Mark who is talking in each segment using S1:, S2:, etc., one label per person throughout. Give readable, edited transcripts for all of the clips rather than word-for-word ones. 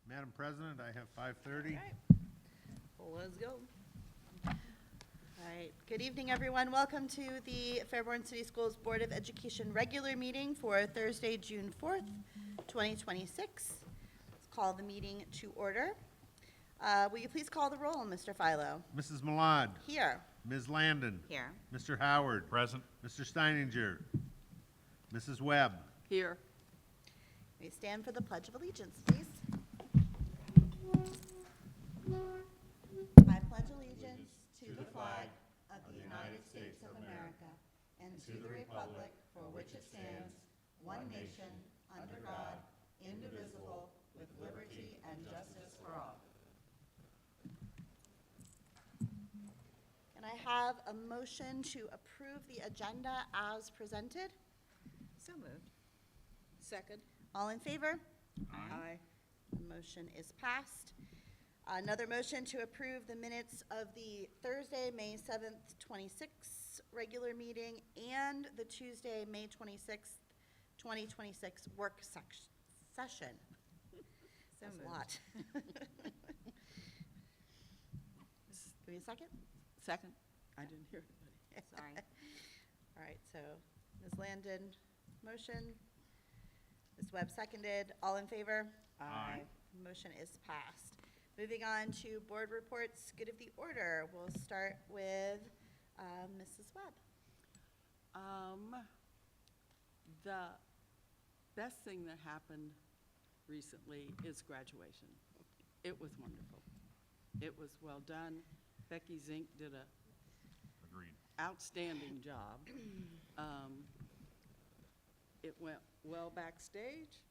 S1: Madam President, I have 5:30.
S2: All right. Well, let's go. All right. Good evening, everyone. Welcome to the Fairborn City Schools Board of Education regular meeting for Thursday, June 4th, 2026. Let's call the meeting to order. Will you please call the roll, Mr. Philo?
S1: Mrs. Milad.
S2: Here.
S1: Ms. Landon.
S2: Here.
S1: Mr. Howard.
S3: Present.
S1: Mr. Steininger. Mrs. Webb.
S2: Here. We stand for the Pledge of Allegiance, please. I pledge allegiance to the flag of the United States of America and to the republic for which it stands, one nation, under God, indivisible, with liberty and justice for all. Can I have a motion to approve the agenda as presented?
S4: So moved. Second.
S2: All in favor?
S4: Aye.
S2: The motion is passed. Another motion to approve the minutes of the Thursday, May 7th, 26 regular meeting and the Tuesday, May 26th, 2026 work session.
S4: So
S2: That's a
S4: moved.
S2: lot. Give me a second.
S4: Second. I didn't hear anybody. Sorry.
S2: All right, so Ms. Landon, motion. Ms. Webb seconded. All in favor?
S3: Aye.
S2: Motion is passed. Moving on to board reports, good of the order. We'll start with Mrs. Webb.
S4: The best thing that happened recently is graduation. It was wonderful. It was well done. Becky Zink did a
S3: Agreed.
S4: outstanding job. It went well backstage,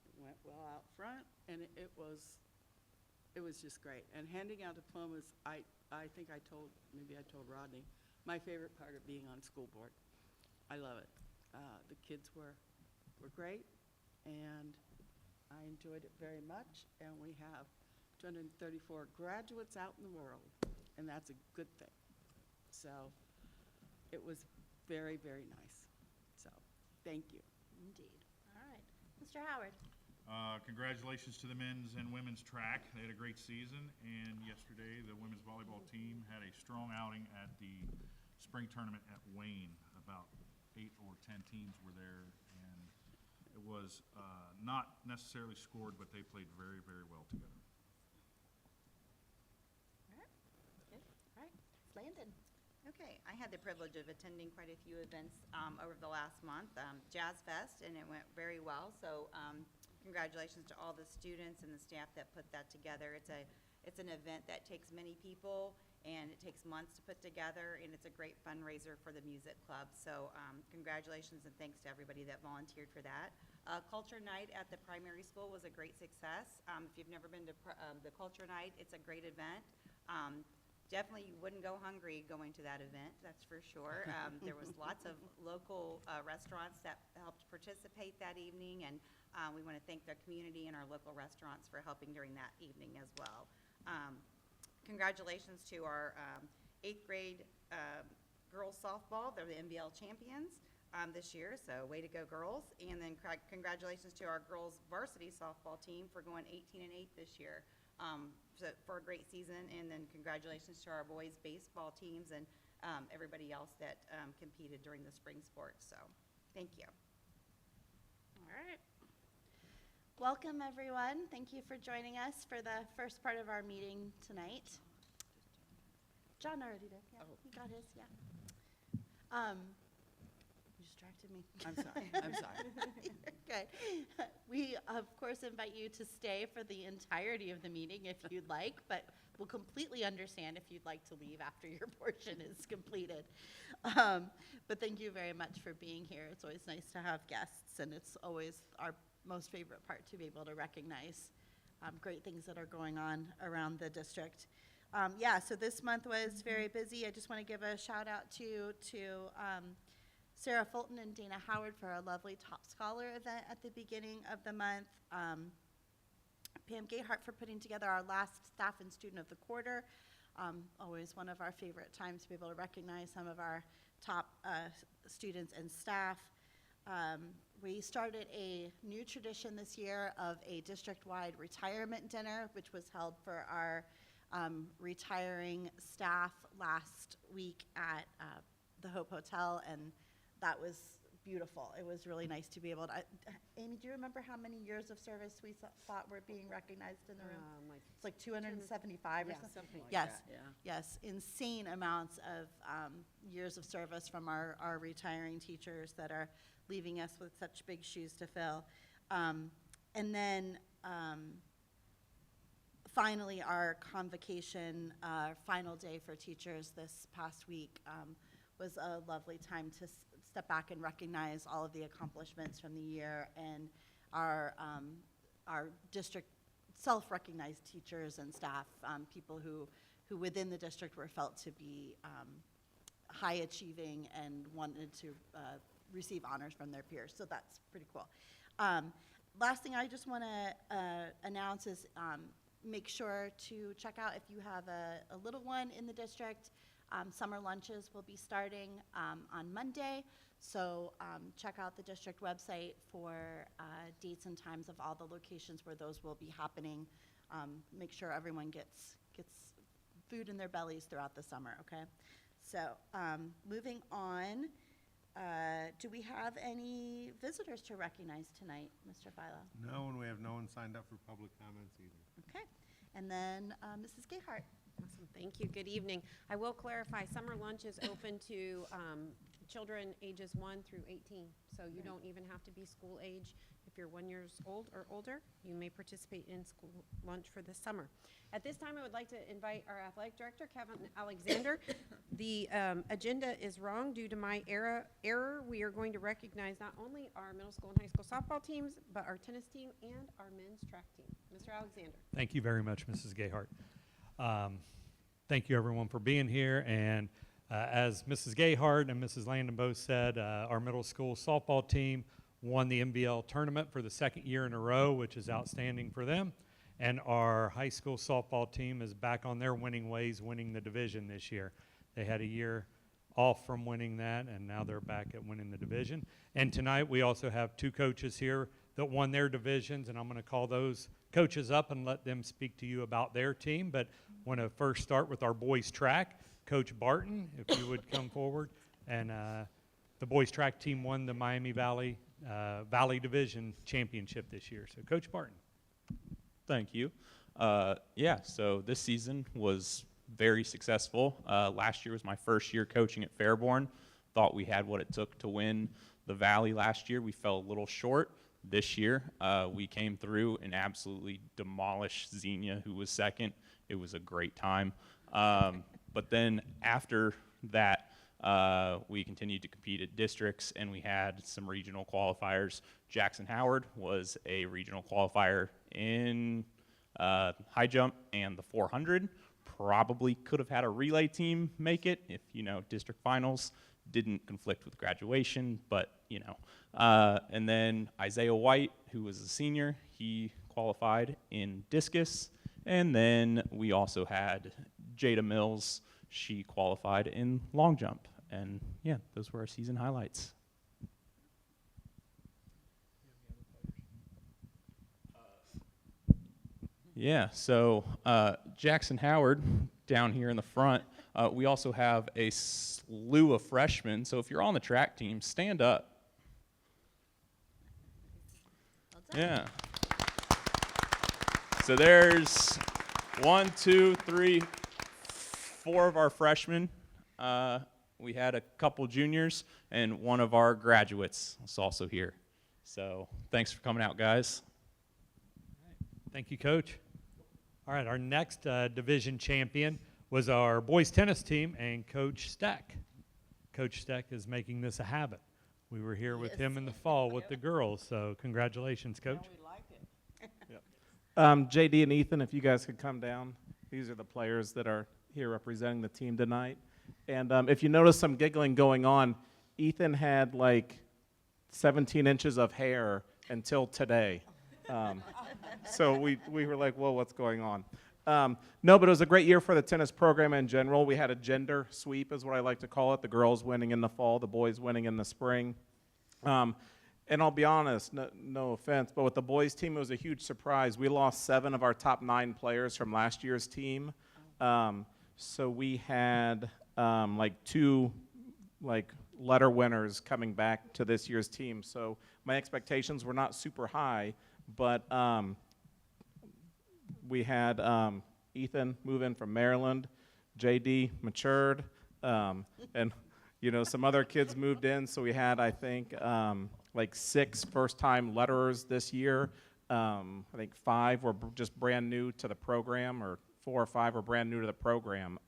S4: it went well out front, and it was just great. And handing out diplomas, I think maybe I told Rodney, my favorite part of being on school board. I love it. The kids were great, and I enjoyed it very much, and we have 234 graduates out in the world, and that's a good thing. So it was very, very nice. So, thank you.
S2: Indeed. All right. Mr. Howard.
S3: Congratulations to the men's and women's track. They had a great season, and yesterday the women's volleyball team had a strong outing at the spring tournament at Wayne. About 8 or 10 teams were there, and it was not necessarily scored, but they played very, very well together.
S2: All right. Good. All right. Landon.
S5: Okay, I had the privilege of attending quite a few events over the last month, Jazz Fest, and it went very well. So congratulations to all the students and the staff that put that together. It's an event that takes many people, and it takes months to put together, and it's a great fundraiser for the music club. So congratulations and thanks to everybody that volunteered for that. Culture Night at the primary school was a great success. If you've never been to the Culture Night, it's a great event. Definitely you wouldn't go hungry going to that event, that's for sure. There was lots of local restaurants that helped participate that evening, and we want to thank the community and our local restaurants for helping during that evening as well. Congratulations to our 8th grade girls softball. They're the MBL champions this year, so way to go, girls. And then congratulations to our girls varsity softball team for going 18-8 this year. So for a great season, and then congratulations to our boys baseball teams and everybody else that competed during the spring sports. So thank you.
S2: All right. Welcome, everyone. Thank you for joining us for the first part of our meeting tonight. John already did. Yeah, he got his. Yeah. You distracted me.
S4: I'm sorry. I'm sorry.
S2: Good. We, of course, invite you to stay for the entirety of the meeting if you'd like, but we'll completely understand if you'd like to leave after your portion is completed. But thank you very much for being here. It's always nice to have guests, and it's always our most favorite part to be able to recognize great things that are going on around the district. So this month was very busy. I just want to give a shout out to Sarah Fulton and Dana Howard for a lovely Top Scholar event at the beginning of the month. Pam Gayhart for putting together our last Staff and Student of the Quarter. Always one of our favorite times to be able to recognize some of our top students and staff. we started a new tradition this year of a district-wide retirement dinner, which was held for our retiring staff last week at the Hope Hotel, and that was beautiful. It was really nice to be able to. Amy, do you remember how many years of service we thought were being recognized in the room? It's like 275 or something.
S4: Something like
S2: Yes,
S4: that, yeah.
S2: yes, insane amounts of years of service from our retiring teachers that are leaving us with such big shoes to fill. And then finally, our convocation final day for teachers this past week was a lovely time to step back and recognize all of the accomplishments from the year, and our district self-recognized teachers and staff, people who within the district were felt to be high achieving and wanted to receive honors from their peers. So that's pretty cool. Last thing I just want to announce is make sure to check out if you have a little one in the district. Summer lunches will be starting on Monday, so check out the district website for dates and times of all the locations where those will be happening. Make sure everyone gets food in their bellies throughout the summer, okay? So moving on, do we have any visitors to recognize tonight, Mr. Philo?
S1: No, and we have no one signed up for public comments either.
S2: Okay, and then Mrs. Gayhart.
S6: Awesome, thank you, good evening. I will clarify, summer lunch is open to children ages 1 through 18, so you don't even have to be school age. If you're 1 year old or older, you may participate in school lunch for this summer. At this time, I would like to invite our athletic director, Kevin Alexander. The agenda is wrong due to my error. We are going to recognize not only our middle school and high school softball teams, but our tennis team and our men's track team. Mr. Alexander.
S7: Thank you very much, Mrs. Gayhart. Thank you, everyone, for being here. And as Mrs. Gayhart and Mrs. Landon both said, our middle school softball team won the MVL tournament for the second year in a row, which is outstanding for them. And our high school softball team is back on their winning ways, winning the division this year. They had a year off from winning that, and now they're back at winning the division. And tonight we also have two coaches here that won their divisions, and I'm going to call those coaches up and let them speak to you about their team. But want to first start with our boys track. Coach Barton, if you would come forward. And the boys track team won the Miami Valley Division Championship this year. So Coach Barton.
S8: Thank you. Yeah, so this season was very successful. Last year was my first year coaching at Fairborn. Thought we had what it took to win the Valley last year. We fell a little short. This year, we came through and absolutely demolished Xenia, who was second. It was a great time. But then after that, we continued to compete at districts, and we had some regional qualifiers. Jackson Howard was a regional qualifier in high jump and the 400. Probably could have had a relay team make it if, district finals didn't conflict with graduation, but, and then Isaiah White, who was a senior, he qualified in discus. And then we also had Jada Mills. She qualified in long jump. And, yeah, those were our season highlights. Yeah, so Jackson Howard down here in the front. We also have a slew of freshmen. So if you're on the track team, stand up.
S2: Well done.
S8: Yeah. So there's 1, 2, 3, 4 of our freshmen. We had a couple juniors, and one of our graduates is also here. So thanks for coming out, guys.
S7: Thank you, Coach. All right, our next division champion was our boys tennis team and Coach Steck. Coach Steck is making this a habit. We were here with him in the fall with the girls, so congratulations, Coach.
S4: Now we like it.
S9: JD and Ethan, if you guys could come down. These are the players that are here representing the team tonight. And if you notice some giggling going on, Ethan had like 17 inches of hair until today. So we were like, whoa, what's going on? No, but it was a great year for the tennis program in general. We had a gender sweep is what I like to call it. The girls winning in the fall, the boys winning in the spring. And I'll be honest, no offense, but with the boys' team, it was a huge surprise. We lost 7 of our top 9 players from last year's team. So we had like 2 letter winners coming back to this year's team. So my expectations were not super high, but we had Ethan move in from Maryland, JD matured, and some other kids moved in. So we had, I think, like 6 first-time letterers this year. I think 5 were just brand new to the program, or 4 or 5 were brand new to the program.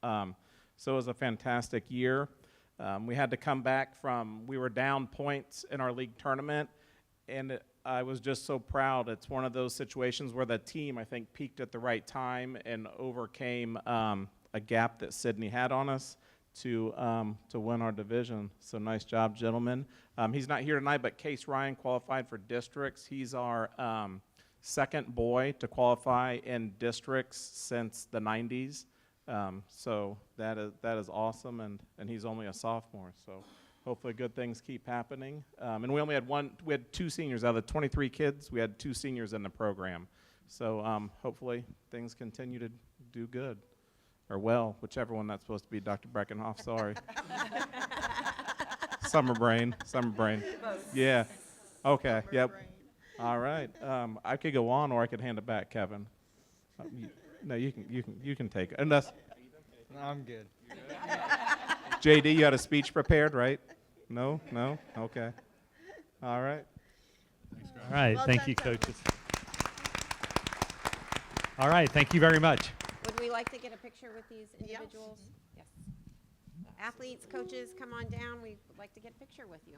S9: So it was a fantastic year. We had to come back we were down points in our league tournament, and I was just so proud. It's one of those situations where the team, I think, peaked at the right time and overcame a gap that Sydney had on us to win our division. So nice job, gentlemen. He's not here tonight, but Case Ryan qualified for districts. He's our second boy to qualify in districts since the 90s. So that is awesome, and he's only a sophomore. So hopefully good things keep happening. And we only had we had 2 seniors out of the 23 kids. We had 2 seniors in the program. So hopefully things continue to do good. Or well, whichever one that's supposed to be, Dr. Breckenhoff, sorry. Summer brain. Yeah. Okay, yep. All right. I could go on, or I could hand it back, Kevin. No, you can take it. Unless
S1: I'm good.
S9: JD, you had a speech prepared, right? No? Okay. All right.
S7: All right,
S2: Well
S7: thank
S2: done,
S7: you,
S2: gentlemen.
S7: coaches. All right, thank you very much.
S6: Would we like to get a picture with these individuals? Yes. Athletes, coaches, come on down. We would like to get a picture with you.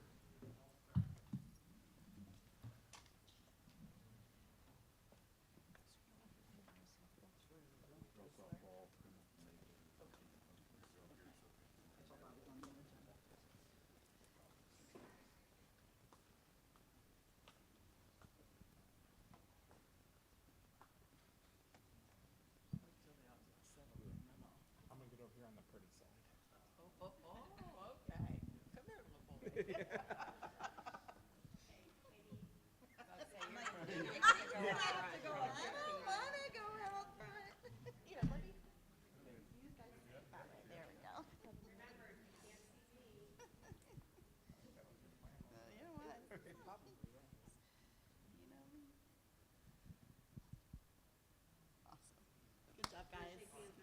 S2: Good job, guys.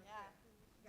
S2: Yeah.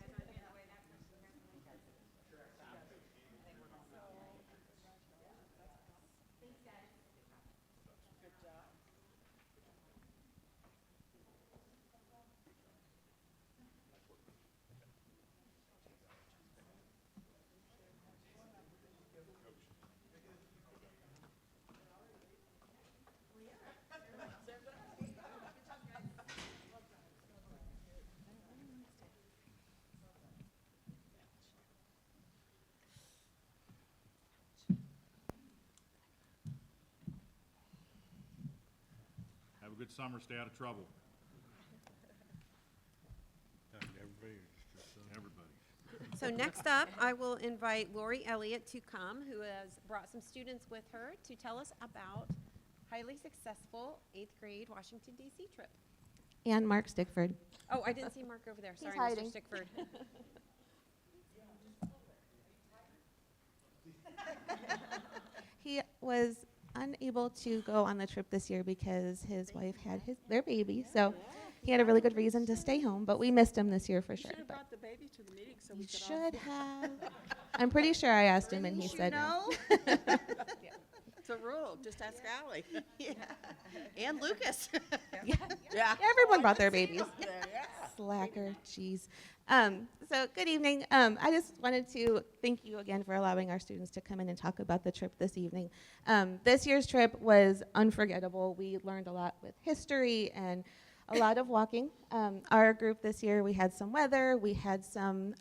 S3: Have a good summer, stay out of trouble. Everybody.
S6: So next up, I will invite Lori Elliott to come, who has brought some students with her to tell us about highly successful 8th grade Washington, D.C. trip.
S10: And Mark Stickford.
S6: Oh, I didn't see Mark over there. Sorry,
S10: hiding.
S6: Mr. Stickford.
S10: He was unable to go on the trip this year because his wife had their baby, so he had a really good reason to stay home, but we missed him this year for sure.
S4: Should have
S10: But
S4: brought the baby to the meeting so we
S10: you
S4: could all.
S10: should have. I'm pretty sure I asked him and he said no.
S4: It's a rule, just ask Allie.
S2: Yeah. And Lucas.
S4: Yeah.
S10: Everyone brought their babies. Slacker, jeez. So good evening. I just wanted to thank you again for allowing our students to come in and talk about the trip this evening. This year's trip was unforgettable. We learned a lot with history and a lot of walking. Our group this year, we had some weather, we had some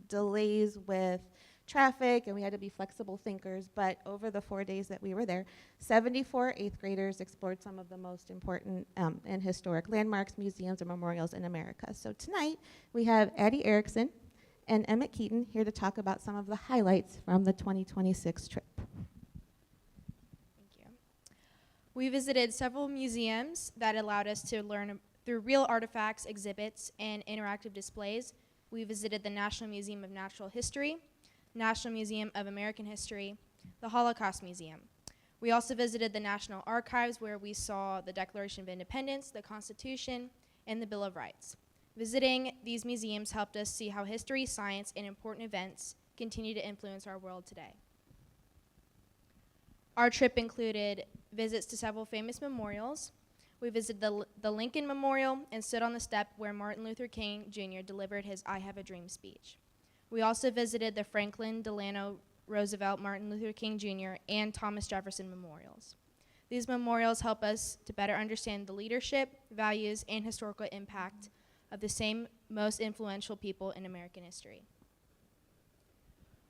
S10: delays with traffic, and we had to be flexible thinkers, but over the 4 days that we were there, 74 8th graders explored some of the most important and historic landmarks, museums, and memorials in America. So tonight, we have Addie Erickson and Emmett Keaton here to talk about some of the highlights from the 2026 trip.
S11: Thank you. We visited several museums that allowed us to learn through real artifacts, exhibits, and interactive displays. We visited the National Museum of Natural History, National Museum of American History, the Holocaust Museum. We also visited the National Archives, where we saw the Declaration of Independence, the Constitution, and the Bill of Rights. Visiting these museums helped us see how history, science, and important events continue to influence our world today. Our trip included visits to several famous memorials. We visited the Lincoln Memorial and stood on the step where Martin Luther King Jr. delivered his I Have a Dream speech. We also visited the Franklin Delano Roosevelt, Martin Luther King Jr., and Thomas Jefferson memorials. These memorials help us to better understand the leadership, values, and historical impact of the same most influential people in American history.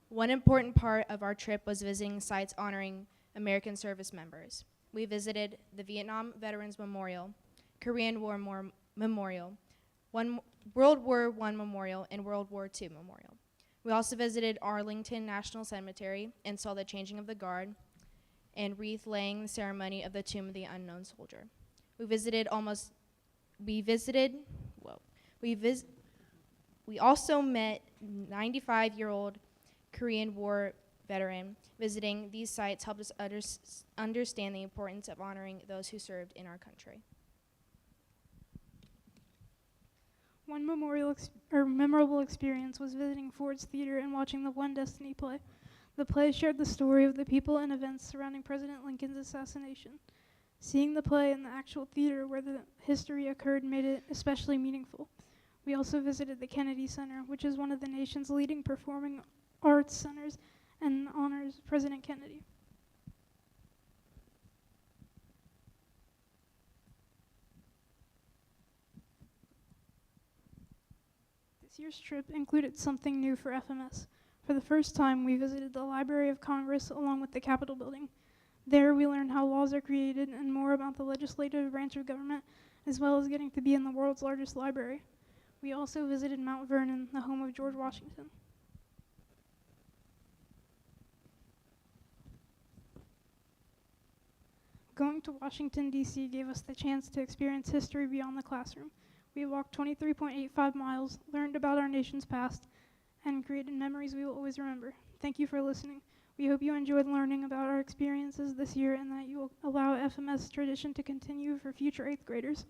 S11: One important part of our trip was visiting sites honoring American service members. We visited the Vietnam Veterans Memorial, Korean War Memorial, World War I Memorial, and World War II Memorial. We also visited Arlington National Cemetery and saw the changing of the guard and wreath-laying ceremony of the Tomb of the Unknown Soldier. We also met 95-year-old Korean War veteran. Visiting these sites helped us understand the importance of honoring those who served in our country.
S12: One memorable experience was visiting Ford's Theater and watching the One Destiny play. The play shared the story of the people and events surrounding President Lincoln's assassination. Seeing the play in the actual theater where the history occurred made it especially meaningful. We also visited the Kennedy Center, which is one of the nation's leading performing arts centers and honors President Kennedy. This year's trip included something new for FMS. For the first time, we visited the Library of Congress along with the Capitol building. There, we learned how laws are created and more about the legislative branch of government, as well as getting to be in the world's largest library. We also visited Mount Vernon, the home of George Washington. Going to Washington, D.C. gave us the chance to experience history beyond the classroom. We walked 23.85 miles, learned about our nation's past, and created memories we will always remember. Thank you for listening. We hope you enjoyed learning about our experiences this year and that you will allow FMS tradition to continue for future 8th graders.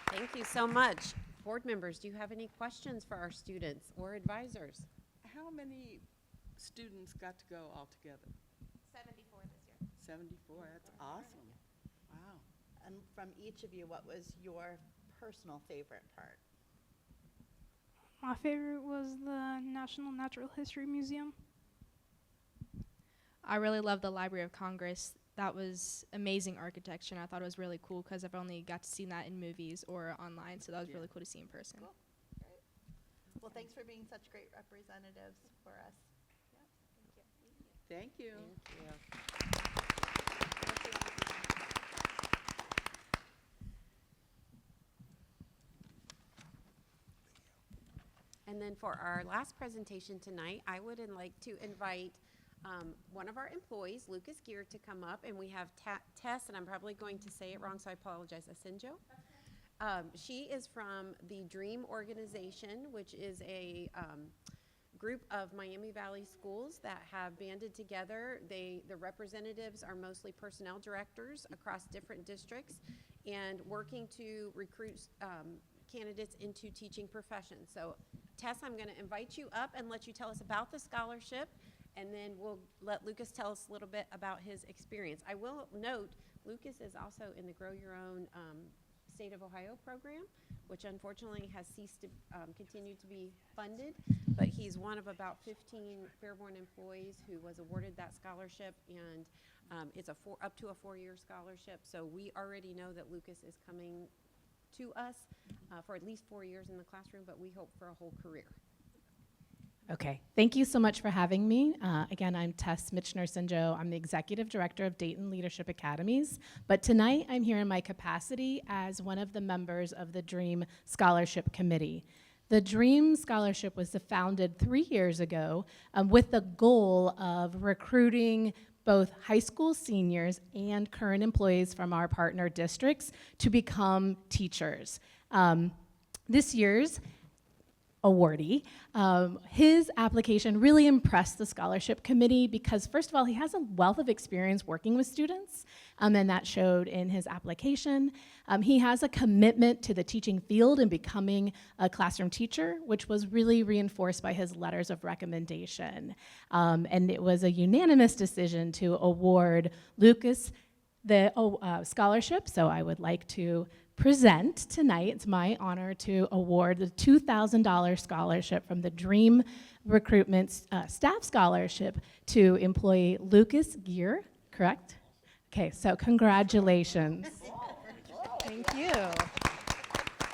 S6: Thank you so much. Board members, do you have any questions for our students or advisors?
S4: How many students got to go all together?
S2: 74 this year.
S4: 74, that's awesome. Wow.
S2: And from each of you, what was your personal favorite part?
S12: My favorite was the National Natural History Museum.
S11: I really loved the Library of Congress. That was amazing architecture, and I thought it was really cool because I've only got to see that in movies or online, so that was really cool to see in person.
S2: Cool. Great. Well, thanks for being such great representatives for us.
S4: Thank you.
S6: And then for our last presentation tonight, I would like to invite one of our employees, Lucas Gear, to come up, and we have Tess, and I'm probably going to say it wrong, so I apologize, Asinjo. She is from the DREAM organization, which is a group of Miami Valley schools that have banded together. The representatives are mostly personnel directors across different districts and working to recruit candidates into teaching professions. So Tess, I'm going to invite you up and let you tell us about the scholarship, and then we'll let Lucas tell us a little bit about his experience. I will note, Lucas is also in the Grow Your Own State of Ohio program, which unfortunately has ceased to continue to be funded, but he's one of about 15 Fairborn employees who was awarded that scholarship, and it's up to a 4-year scholarship. So we already know that Lucas is coming to us for at least 4 years in the classroom, but we hope for a whole career.
S13: Okay, thank you so much for having me. Again, I'm Tess Michner-Sinjo. I'm the Executive Director of Dayton Leadership Academies, but tonight I'm here in my capacity as one of the members of the DREAM Scholarship Committee. The DREAM Scholarship was founded 3 years ago with the goal of recruiting both high school seniors and current employees from our partner districts to become teachers. This year's awardee, his application really impressed the scholarship committee because, first of all, he has a wealth of experience working with students, and that showed in his application. He has a commitment to the teaching field and becoming a classroom teacher, which was really reinforced by his letters of recommendation. And it was a unanimous decision to award Lucas the scholarship, so I would like to present tonight. It's my honor to award the $2,000 scholarship from the DREAM Recruitment Staff Scholarship to employee Lucas Gear, correct? Okay, so congratulations. Thank you.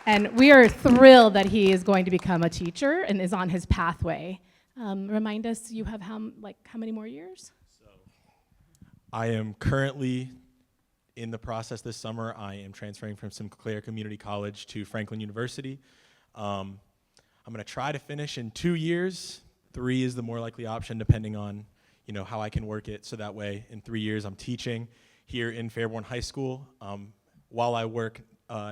S13: And we are thrilled that he is going to become a teacher and is on his pathway. Remind us, you have how many more years?
S14: I am currently in the process this summer. I am transferring from Sinclair Community College to Franklin University. I'm going to try to finish in 2 years. 3 is the more likely option, depending on how I can work it. So that way, in 3 years, I'm teaching here in Fairborn High School while I work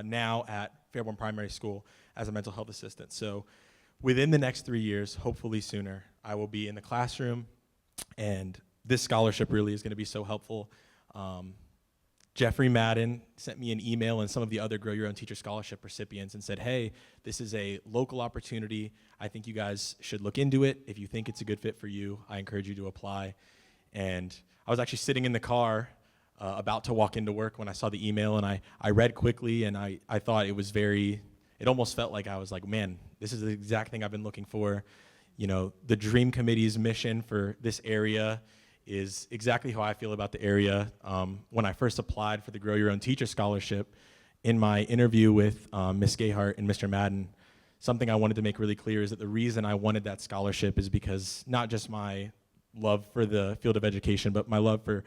S14: now at Fairborn Primary School as a mental health assistant. So within the next 3 years, hopefully sooner, I will be in the classroom, and this scholarship really is going to be so helpful. Jeffrey Madden sent me an email and some of the other Grow Your Own Teacher Scholarship recipients and said, hey, this is a local opportunity. I think you guys should look into it. If you think it's a good fit for you, I encourage you to apply. And I was actually sitting in the car about to walk into work when I saw the email, and I read quickly, and I thought it was it almost felt like I was like, man, this is the exact thing I've been looking for. The DREAM Committee's mission for this area is exactly how I feel about the area. When I first applied for the Grow Your Own Teacher Scholarship, in my interview with Ms. Gayhart and Mr. Madden, something I wanted to make really clear is that the reason I wanted that scholarship is because not just my love for the field of education, but my love for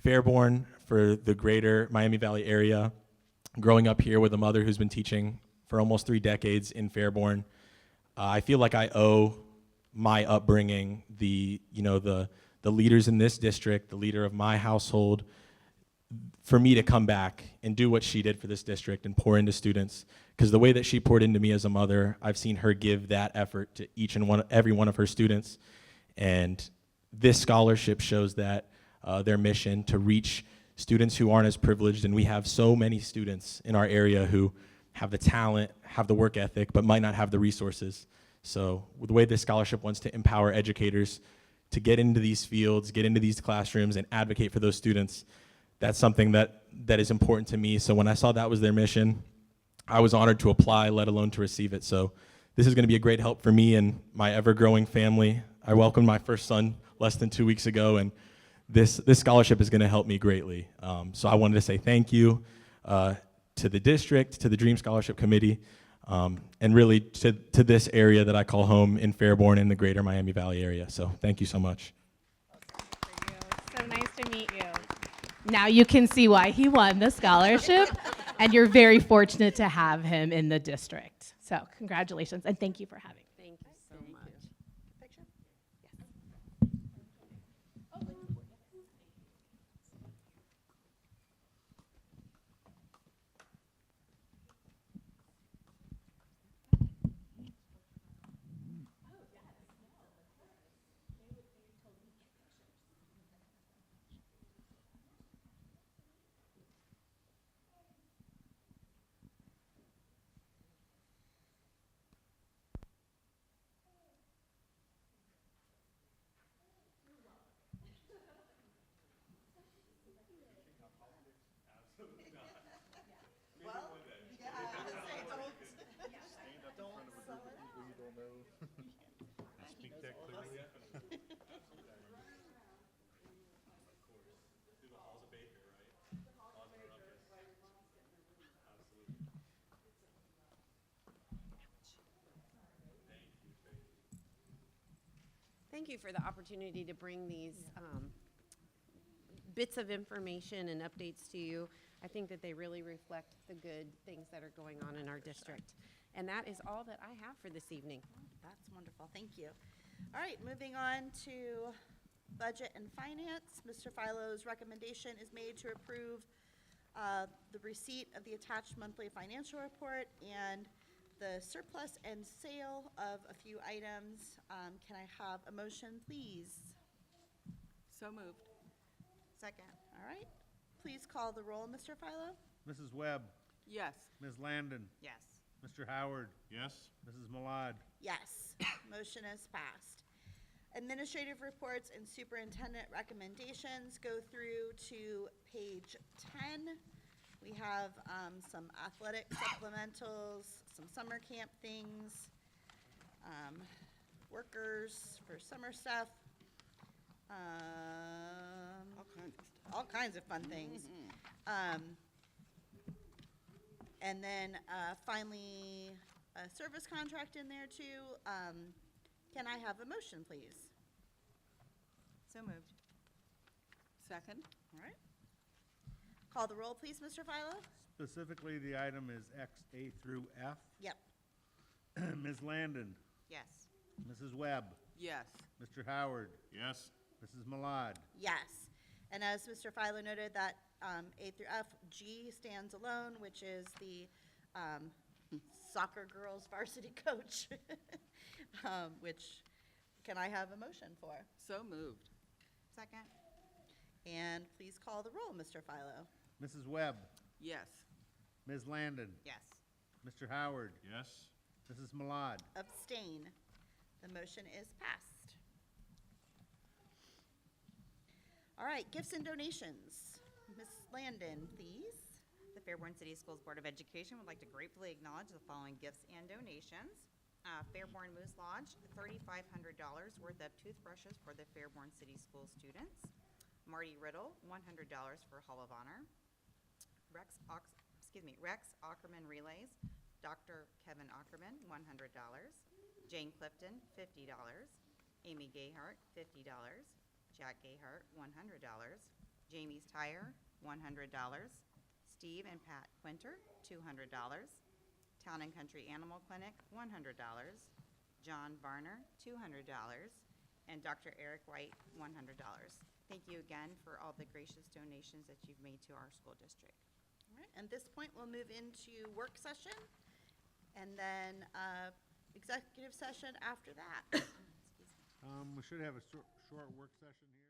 S14: Fairborn, for the greater Miami Valley area. Growing up here with a mother who's been teaching for almost 3 decades in Fairborn, I feel like I owe my upbringing, the leaders in this district, the leader of my household, for me to come back and do what she did for this district and pour into students. Because the way that she poured into me as a mother, I've seen her give that effort to every one of her students. And this scholarship shows that their mission to reach students who aren't as privileged. And we have so many students in our area who have the talent, have the work ethic, but might not have the resources. So the way this scholarship wants to empower educators to get into these fields, get into these classrooms, and advocate for those students, that's something that is important to me. So when I saw that was their mission, I was honored to apply, let alone to receive it. So this is going to be a great help for me and my ever-growing family. I welcomed my first son less than 2 weeks ago, and this scholarship is going to help me greatly. So I wanted to say thank you to the district, to the DREAM Scholarship Committee, and really to this area that I call home in Fairborn in the greater Miami Valley area. So thank you so much.
S13: So nice to meet you. Now you can see why he won the scholarship, and you're very fortunate to have him in the district. So congratulations, and thank you for having me.
S6: Thank you so much. Thank you for the opportunity to bring these bits of information and updates to you. I think that they really reflect the good things that are going on in our district. And that is all that I have for this evening.
S2: That's wonderful, thank you. All right, moving on to Budget and Finance. Mr. Philo's recommendation is made to approve the receipt of the attached monthly financial report and the surplus and sale of a few items. Can I have a motion, please?
S4: So moved.
S5: Second.
S2: All right, please call the roll, Mr. Philo.
S1: Mrs. Webb,
S4: Yes.
S1: Ms. Landon,
S5: Yes.
S1: Mr. Howard,
S3: Yes?
S1: Mrs. Malad.
S2: Yes, motion is passed. Administrative reports and superintendent recommendations go through to page 10. We have some athletic supplementals, some summer camp things, workers for summer stuff,
S4: All kinds of stuff.
S2: all kinds of fun things. And then finally, a service contract in there too. Can I have a motion, please?
S5: So moved.
S4: Second?
S2: All right. Call the roll, please, Mr. Philo.
S1: Specifically, the item is X, A through F.
S2: Yep.
S1: Ms. Landon,
S5: Yes.
S1: Mrs. Webb,
S4: Yes.
S1: Mr. Howard,
S3: Yes?
S1: Mrs. Malad.
S2: Yes. And as Mr. Philo noted, that A through F, G stands alone, which is the soccer girls varsity coach, which can I have a motion for?
S4: So moved.
S5: Second.
S2: And please call the roll, Mr. Philo.
S1: Mrs. Webb,
S4: Yes.
S1: Ms. Landon,
S5: Yes.
S1: Mr. Howard,
S3: Yes?
S1: Mrs. Malad.
S2: Abstain. The motion is passed. All right, gifts and donations. Ms. Landon, please.
S5: The Fairborn City Schools Board of Education would like to gratefully acknowledge the following gifts and donations. Fairborn Moose Lodge, $3,500 worth of toothbrushes for the Fairborn City School students. Marty Riddle, $100 for Hall of Honor. Rex Ackerman Relays, Dr. Kevin Ackerman, $100. Jane Clifton, $50. Amy Gayhart, $50. Jack Gayhart, $100. Jamie's Tire, $100. Steve and Pat Quinter, $200. Town and Country Animal Clinic, $100. John Varner, $200. And Dr. Eric White, $100. Thank you again for all the gracious donations that you've made to our school district.
S2: All right, at this point, we'll move into work session and then executive session after that.
S1: We should have a short work session here.